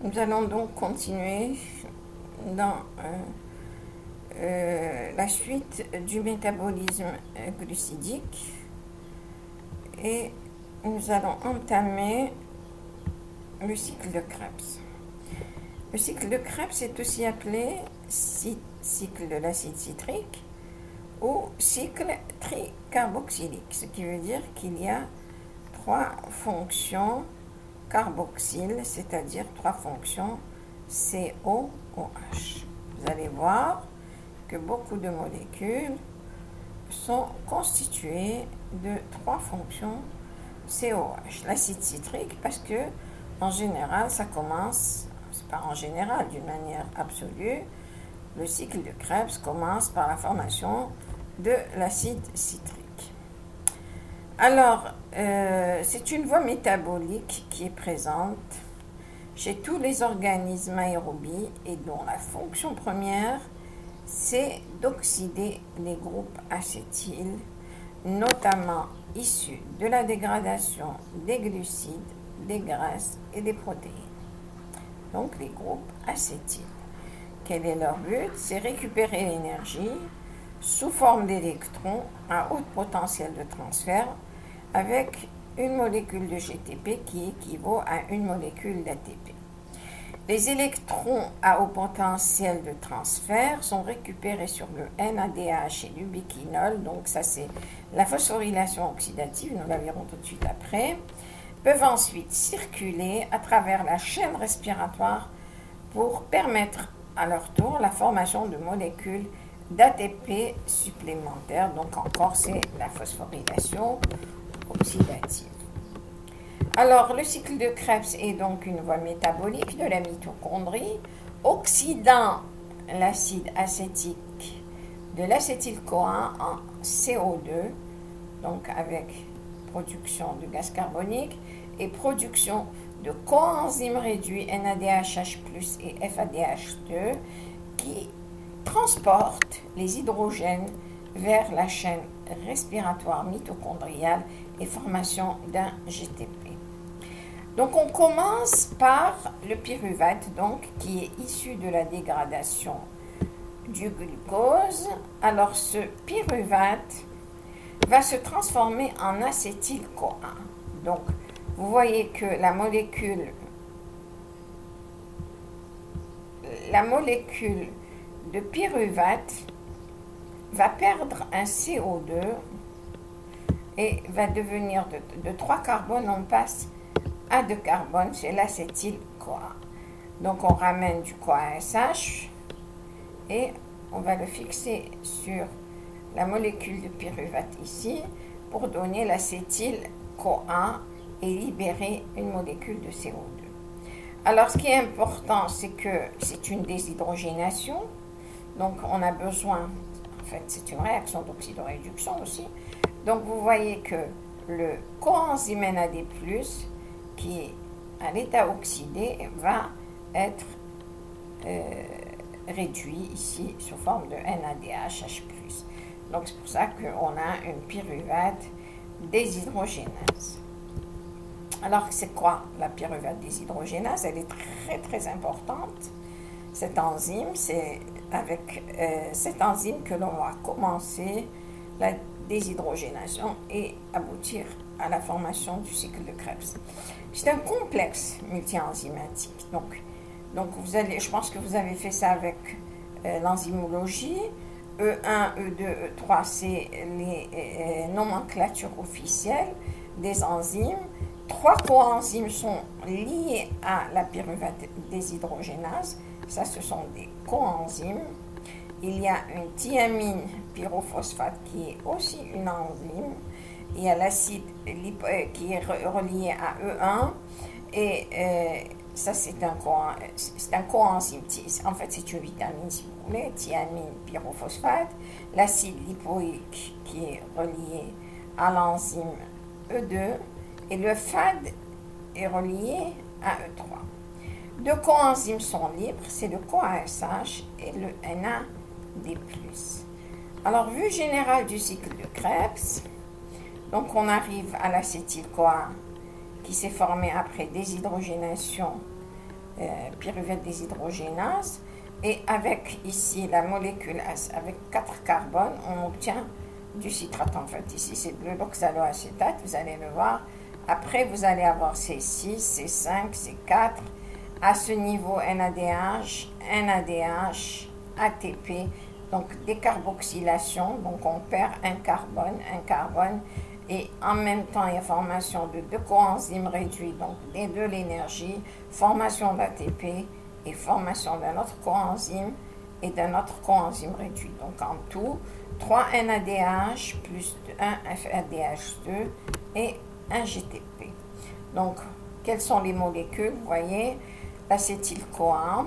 Nous allons donc continuer dans la suite du métabolisme glucidique et nous allons entamer le cycle de Krebs. Le cycle de Krebs est aussi appelé cycle de l'acide citrique ou cycle tricarboxylique, ce qui veut dire qu'il y a trois fonctions carboxyle, c'est-à-dire trois fonctions COOH. Vous allez voir que beaucoup de molécules sont constituées de trois fonctions COH. L'acide citrique, parce que en général, ça commence, c'est pas en général, d'une manière absolue, le cycle de Krebs commence par la formation de l'acide citrique. Alors, c'est une voie métabolique qui est présente chez tous les organismes aérobies et dont la fonction première, c'est d'oxyder les groupes acétyles, notamment issus de la dégradation des glucides, des graisses et des protéines. Donc, les groupes acétyles. Quel est leur but? C'est récupérer l'énergie sous forme d'électrons à haut potentiel de transfert avec une molécule de GTP qui équivaut à une molécule d'ATP. Les électrons à haut potentiel de transfert sont récupérés sur le NADH et l'ubiquinol, donc ça c'est la phosphorylation oxydative, nous la verrons tout de suite après, peuvent ensuite circuler à travers la chaîne respiratoire pour permettre à leur tour la formation de molécules d'ATP supplémentaires, donc encore c'est la phosphorylation oxydative. Alors, le cycle de Krebs est donc une voie métabolique de la mitochondrie, oxydant l'acide acétique de l'acétyl-CoA en CO2, donc avec production de gaz carbonique et production de coenzymes réduits NADHH+ et FADH2 qui transportent les hydrogènes vers la chaîne respiratoire mitochondriale et formation d'un GTP. Donc on commence par le pyruvate, donc, qui est issu de la dégradation du glucose. Alors ce pyruvate va se transformer en acétyl-CoA. Donc vous voyez que la molécule de pyruvate va perdre un CO2 et va devenir de 3 carbones, on passe à 2 carbones, c'est l'acétyl-CoA. Donc on ramène du CoASH et on va le fixer sur la molécule de pyruvate ici pour donner l'acétyl-CoA et libérer une molécule de CO2. Alors ce qui est important, c'est que c'est une déshydrogénation, donc on a besoin, en fait c'est une réaction d'oxydoréduction aussi. Donc vous voyez que le coenzyme NAD+, qui est à l'état oxydé, va être réduit ici sous forme de NADHH+. Donc c'est pour ça qu'on a une pyruvate déshydrogénase. Alors c'est quoi la pyruvate déshydrogénase? Elle est très très importante. Cette enzyme, c'est avec cette enzyme que l'on va commencer la déshydrogénation et aboutir à la formation du cycle de Krebs. C'est un complexe multi-enzymatique. Donc vous allez, je pense que vous avez fait ça avec l'enzymologie. E1, E2, E3, c'est les nomenclatures officielles des enzymes. 3 coenzymes sont liés à la pyruvate déshydrogénase. Ça, ce sont des coenzymes. Il y a une thiamine pyrophosphate qui est aussi une enzyme. Il y a l'acide qui est relié à E1 et ça c'est un coenzyme. En fait c'est une vitamine si vous voulez, thiamine pyrophosphate. L'acide lipoïque qui est relié à l'enzyme E2 et le FAD est relié à E3. 2 coenzymes sont libres, c'est le CoASH et le NAD+. Alors vue générale du cycle de Krebs. Donc on arrive à l'acétyl-CoA qui s'est formé après déshydrogénation pyruvate déshydrogénase. Et avec ici la molécule avec 4 carbones, on obtient du citrate. En fait, ici c'est de l'oxaloacétate, vous allez le voir. Après, vous allez avoir C6, C5, C4. À ce niveau, NADH, NADH, ATP. Donc, décarboxylation. Donc, on perd un carbone. Et en même temps, il y a formation de 2 coenzymes réduits, donc de l'énergie, formation d'ATP et formation d'un autre coenzyme et d'un autre coenzyme réduit. Donc, en tout, 3 NADH plus 1 FADH2 et 1 GTP. Donc, quelles sont les molécules? Vous voyez, l'acétyl-CoA.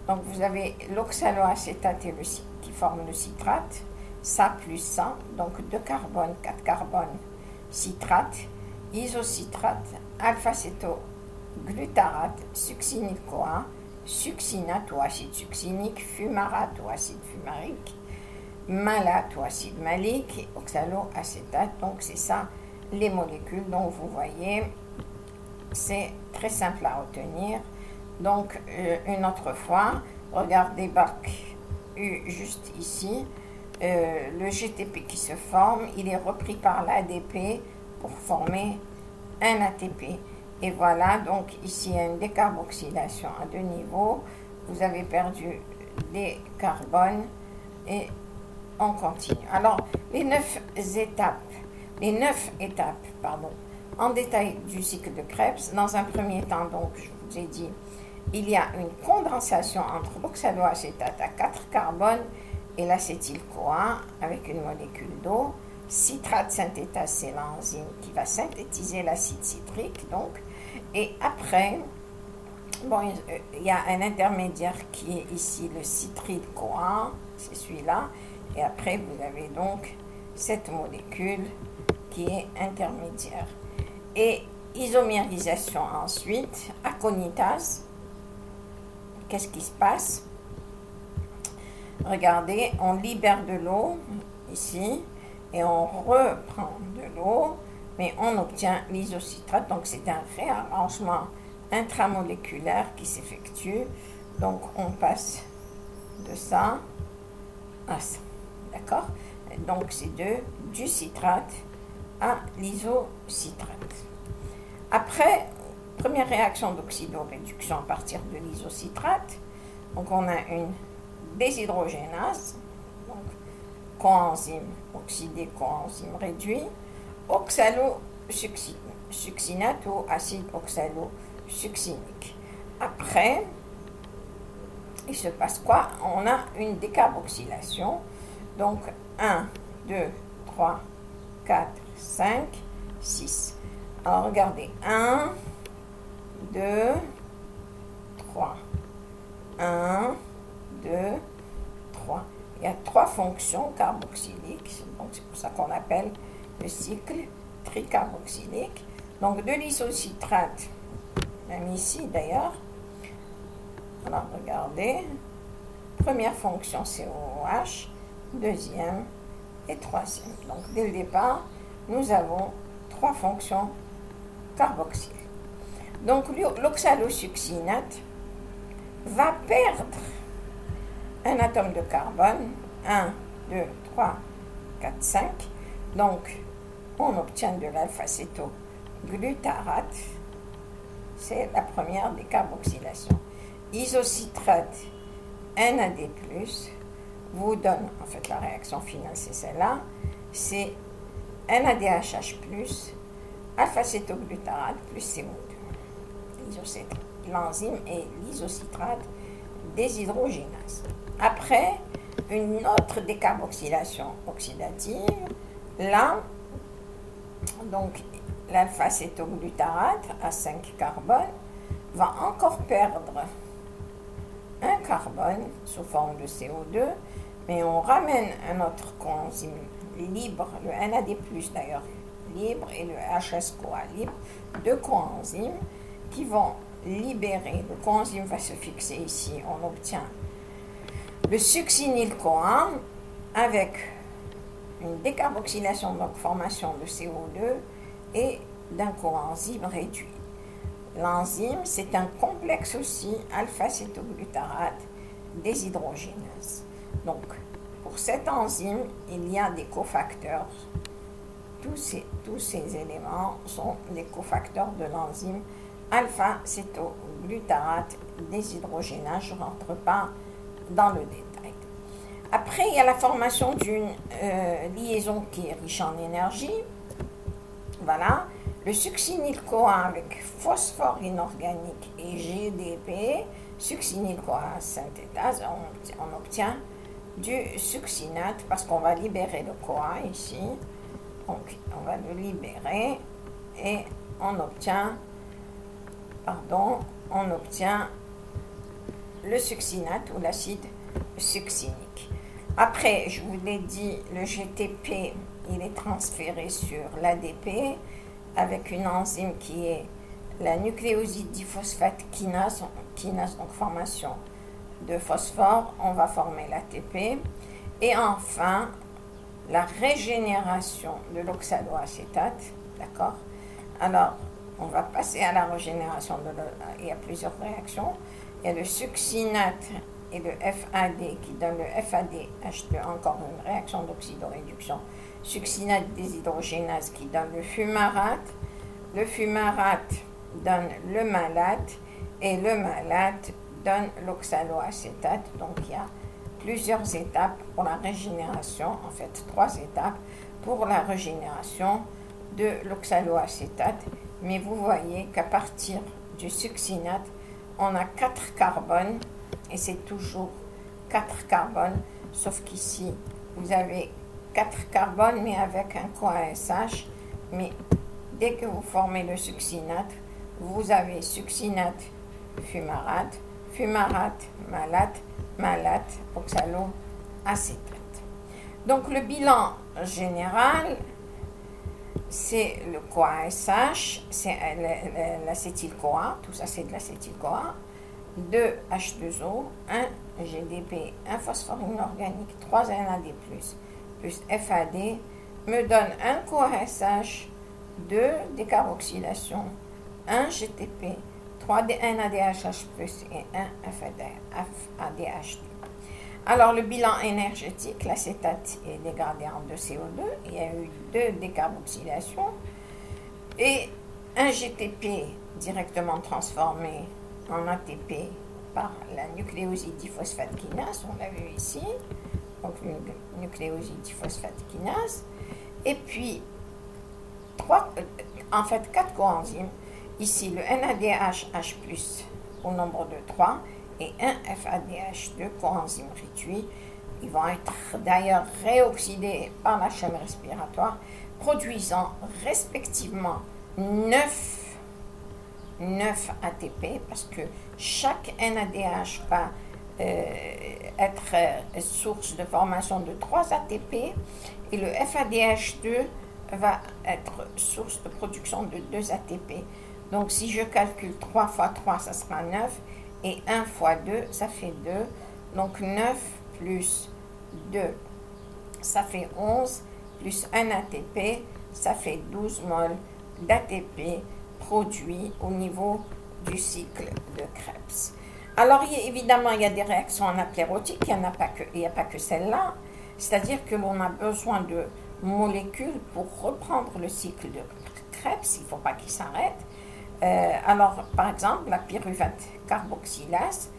Donc, vous avez l'oxaloacétate qui forme le citrate. Ça plus ça, donc 2 carbones, 4 carbones, citrate, isocitrate, alpha-cétoglutarate, succinyl-CoA, succinate ou acide succinique, fumarate ou acide fumarique, malate ou acide malique, et oxaloacétate. Donc c'est ça les molécules. Donc vous voyez, c'est très simple à retenir. Donc une autre fois, regardez Bark U juste ici. Le GTP qui se forme, il est repris par l'ADP pour former un ATP. Et voilà, donc ici, il y a une décarboxylation à 2 niveaux. Vous avez perdu des carbones et on continue. Alors, les 9 étapes, en détail du cycle de Krebs. Dans un premier temps, donc, je vous ai dit, il y a une condensation entre l'oxaloacétate à 4 carbones et l'acétyl-CoA avec une molécule d'eau. Citrate synthétase, c'est l'enzyme qui va synthétiser l'acide citrique. Donc, et après, bon, il y a un intermédiaire qui est ici le citryl-CoA, c'est celui-là. Et après, vous avez donc cette molécule qui est intermédiaire. Et isomérisation ensuite, aconitase. Qu'est-ce qui se passe? Regardez, on libère de l'eau ici et on reprend de l'eau, mais on obtient l'isocitrate. Donc, c'est un réarrangement intramoléculaire qui s'effectue. Donc, on passe de ça à ça. D'accord? Donc, c'est du citrate à l'isocitrate. Après, première réaction d'oxydoréduction à partir de l'isocitrate. Donc, on a une déshydrogénase, donc coenzyme oxydé, coenzyme réduit, oxalosuccinate ou acide oxalosuccinique. Après, il se passe quoi? On a une décarboxylation. Donc 1, 2, 3, 4, 5, 6. Alors regardez, 1, 2, 3, 1, 2, 3. Il y a 3 fonctions carboxyliques, donc c'est pour ça qu'on appelle le cycle tricarboxylique. Donc de l'isocitrate, même ici d'ailleurs. Alors regardez, première fonction COOH, deuxième et troisième. Donc dès le départ, nous avons 3 fonctions carboxyles. Donc l'oxalosuccinate va perdre un atome de carbone, 1, 2, 3, 4, 5. Donc, on obtient de l'alpha-cétoglutarate. C'est la première décarboxylation. Isocitrate NAD+, vous donne, en fait, la réaction finale, c'est celle-là. C'est NADHH+, alpha-cétoglutarate plus CO2. L'enzyme est l'isocitrate déshydrogénase. Après, une autre décarboxylation oxydative, là, donc l'alpha-cétoglutarate à 5 carbones va encore perdre un carbone sous forme de CO2, mais on ramène un autre coenzyme libre, le NAD+, d'ailleurs libre, et le HS-CoA libre, 2 coenzymes qui vont libérer, le coenzyme va se fixer ici, on obtient le succinyl-CoA avec une décarboxylation, donc formation de CO2 et d'un coenzyme réduit. l'enzyme, c'est un complexe aussi alpha-cétoglutarate déshydrogénase. Donc, pour cette enzyme, il y a des cofacteurs. Tous ces éléments sont des cofacteurs de l'enzyme alpha-cétoglutarate déshydrogénase. Je ne rentre pas dans le détail. Après, il y a la formation d'une liaison qui est riche en énergie. Voilà. Le succinyl-CoA avec phosphore inorganique et GDP, succinyl-CoA synthétase, on obtient du succinate parce qu'on va libérer le CoA ici. Donc, on va le libérer et on obtient le succinate ou l'acide succinique. Après, je vous l'ai dit, le GTP, il est transféré sur l'ADP avec une enzyme qui est la nucléoside diphosphate kinase, donc formation de phosphore, on va former l'ATP. Et enfin, la régénération de l'oxaloacétate, d'accord? Alors, on va passer à la régénération il y a plusieurs réactions. Il y a le succinate et le FAD qui donne le FADH2, encore une réaction d'oxydoréduction. Succinate déshydrogénase qui donne le fumarate. Le fumarate donne le malate et le malate donne l'oxaloacétate. Donc, il y a plusieurs étapes pour la régénération, en fait 3 étapes pour la régénération de l'oxaloacétate. Mais vous voyez qu'à partir du succinate, on a 4 carbones et c'est toujours 4 carbones, sauf qu'ici, vous avez 4 carbones mais avec un CoASH. Mais dès que vous formez le succinate, vous avez succinate, fumarate, fumarate, malate, malate, oxaloacétate. Donc le bilan général, c'est le CoASH, c'est l'acétyl-CoA, tout ça c'est de l'acétyl-CoA, 2 H2O, 1 GDP, 1 phosphore inorganique, 3 NAD+, plus FAD, me donne un CoASH, 2 décarboxylation, 1 GTP, 3 NADH+, et 1 FADH2. Alors, le bilan énergétique, l'acétate est dégradé en 2 CO2, il y a eu 2 décarboxylations, et un GTP directement transformé en ATP par la nucléoside diphosphate kinase, on l'a vu ici, donc une nucléoside diphosphate kinase, et puis 4 coenzymes, ici le NADH+, au nombre de 3, et un FADH2 coenzyme réduit. Ils vont être d'ailleurs réoxydés par la chaîne respiratoire, produisant respectivement 9 ATP, parce que chaque NADH va être source de formation de 3 ATP, et le FADH2 va être source de production de 2 ATP. Donc si je calcule 3 fois 3, ça sera 9, et 1 fois 2, ça fait 2. Donc 9 plus 2, ça fait 11, plus 1 ATP, ça fait 12 moles d'ATP produit au niveau du cycle de Krebs. Alors évidemment, il y a des réactions anaplérotiques, il n'y a pas que celle-là, c'est-à-dire que l'on a besoin de molécules pour reprendre le cycle de Krebs, il ne faut pas qu'il s'arrête. Alors, par exemple, la pyruvate carboxylase,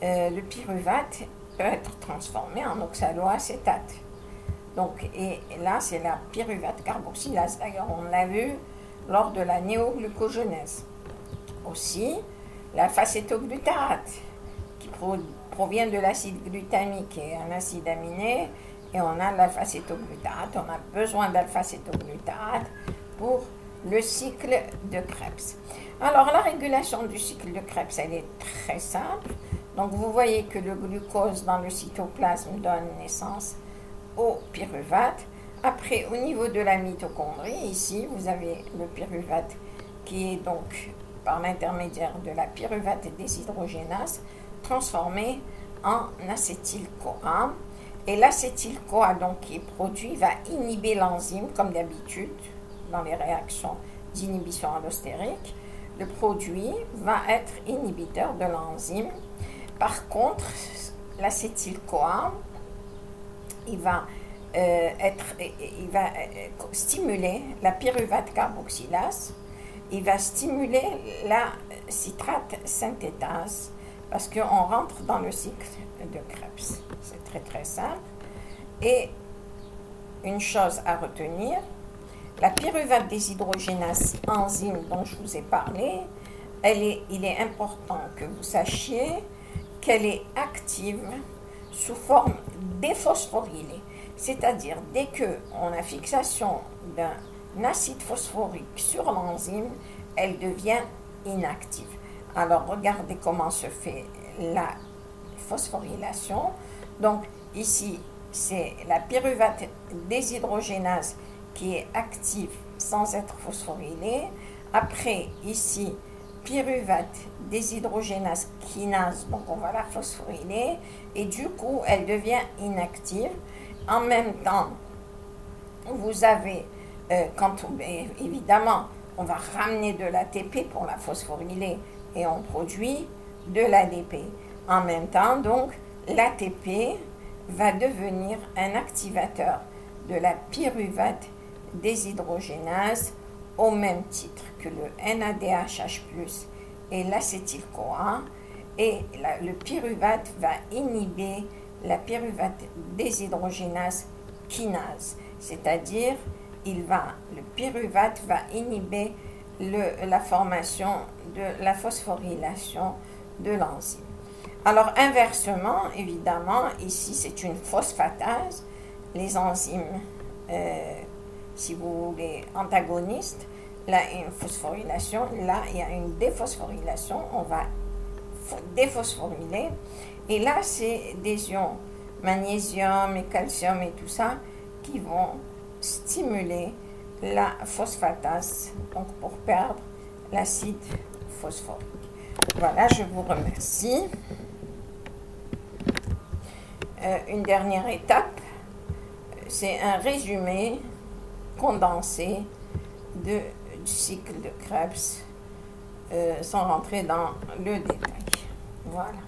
le pyruvate peut être transformé en oxaloacétate. Donc, et là, c'est la pyruvate carboxylase. D'ailleurs, on l'a vu lors de la néoglucogenèse. Aussi, l'alpha-cétoglutarate, qui provient de l'acide glutamique, qui est un acide aminé, et on a l'alpha-cétoglutarate. On a besoin d'alpha-cétoglutarate pour le cycle de Krebs. Alors, la régulation du cycle de Krebs, elle est très simple. Donc, vous voyez que le glucose dans le cytoplasme donne naissance au pyruvate. Après, au niveau de la mitochondrie, ici, vous avez le pyruvate qui est donc, par l'intermédiaire de la pyruvate déshydrogénase, transformé en acétyl-CoA. Et l'acétyl-CoA, donc, qui est produit, va inhiber l'enzyme, comme d'habitude, dans les réactions d'inhibition allostérique. le produit va être inhibiteur de l'enzyme. Par contre, l'acétyl-CoA, il va stimuler la pyruvate carboxylase, il va stimuler la citrate synthétase, parce qu'on rentre dans le cycle de Krebs. C'est très très simple. Et une chose à retenir, la pyruvate déshydrogénase enzyme dont je vous ai parlé, il est important que vous sachiez qu'elle est active sous forme déphosphorylée. C'est-à-dire, dès qu'on a fixation d'un acide phosphorique sur l'enzyme, elle devient inactive. Alors, regardez comment se fait la phosphorylation. Donc, ici, c'est la pyruvate déshydrogénase qui est active sans être phosphorylée. Après, ici, pyruvate déshydrogénase kinase, donc on va la phosphoryler, et du coup, elle devient inactive. En même temps, vous avez, évidemment, on va ramener de l'ATP pour la phosphoryler, et on produit de l'ADP. En même temps, donc, l'ATP va devenir un activateur de la pyruvate déshydrogénase au même titre que le NADH+ et l'acétyl-CoA, et le pyruvate va inhiber la pyruvate déshydrogénase kinase, c'est-à-dire le pyruvate va inhiber la formation de la phosphorylation de l'enzyme. Alors inversement, évidemment, ici c'est une phosphatase. Les enzymes, si vous voulez, antagonistes, là il y a une phosphorylation, là il y a une déphosphorylation, on va déphosphoryler, et là c'est des ions magnésium et calcium et tout ça qui vont stimuler la phosphatase, donc pour perdre l'acide phosphorique. Voilà, je vous remercie. Une dernière étape, c'est un résumé condensé du cycle de Krebs, sans rentrer dans le détail. Voilà.